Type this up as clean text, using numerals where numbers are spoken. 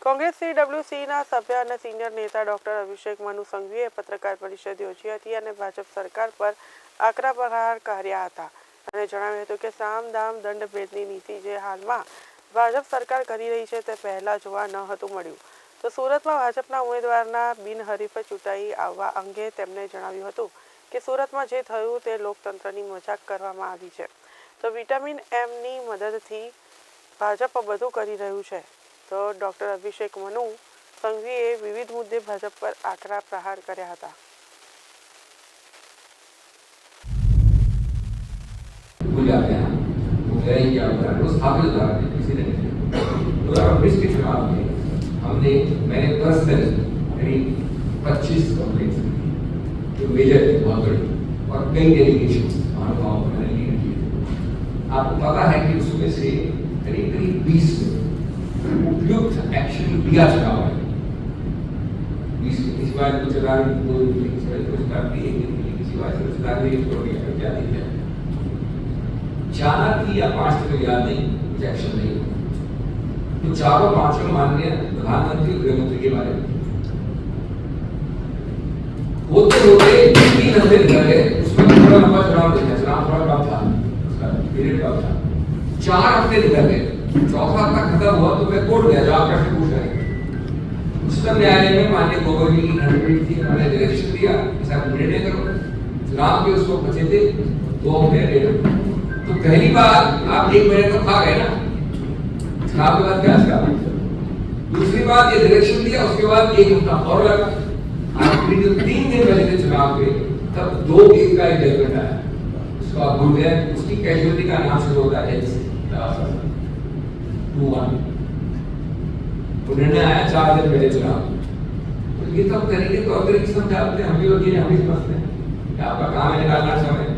કોંગ્રેસ CWCના સભ્ય અને સિનિયર નેતા ડોક્ટર અભિષેક મનુ સંઘવીએ પત્રકાર પરિષદ યોજી હતી અને ભાજપ સરકાર પર આકરા પ્રહાર કર્યા હતા અને જણાવ્યું હતું કે સામ દામ દંડ ભેદની નીતિ જે હાલમાં ભાજપ સરકાર કરી રહી છે તે પહેલાં જોવા ન હતું મળ્યું. તો સુરતમાં ભાજપના ઉમેદવારના બિનહરીફ ચૂંટાઈ આવવા અંગે તેમણે જણાવ્યું હતું કે સુરતમાં જે થયું તે લોકતંત્રની મજાક કરવામાં આવી છે. તો વિટામિન એમની મદદથી ભાજપ બધું કરી રહ્યું છે. તો ડોક્ટર અભિષેક મનુ સંઘવીએ વિવિધ મુદ્દે ભાજપ પર આકરા પ્રહાર કર્યા હતા. हमने मैंने पर्सनल करीब 25 कंप्लेंट्स जो मेजर थे बहुत बड़ी और कई डेलीगेशन महानुभावों को मैंने लीड किए. आपको पता है कि उसमें से करीब 20 उपयुक्त एक्शन लिया चुका है. 20 किसी बार कुछ चला किसी बार चार की या 5 को याद नहीं कुछ एक्शन नहीं. तो चारों पांचों माननीय प्रधानमंत्री गृहमंत्री के बारे में होते होते 3 हफ्ते निकल गए. उसमें थोड़ा लंबा चुनाव देखा, चुनाव थोड़ा कम था, उसका पीरियड कम था. 4 हफ्ते निकल गए. चौथा हफ्ता खत्म हुआ तो मैं कोर्ट गया, जवाब प्रश्न पूछ रहे. उच्चतम न्यायालय में माननीय गोगोई की खंडपीठ थी, उन्होंने डायरेक्शन दिया ऐसा निर्णय करो. चुनाव के उसको बचे थे 2 महीने. तो पहली बार आप 1 महीने तो खा गए ना. चुनाव के बाद क्या था? दूसरी बात ये डायरेक्शन दिया, उसके बाद 1 हफ्ता और लगा. आखिरी जो 3 दिन बचे थे चुनाव के, तब 2 केस का एक जजमेंट आया. उसको आप भूल गए. उसकी कैजुअलिटी का नाम शुरू होता है 2-1. तो निर्णय आया 4 दिन पहले चुनाव. तो ये सब तरीके तो अतिरिक्त समझाते हैं. हम भी वकील हम भी समझते हैं कि आपका काम है निकालना समय.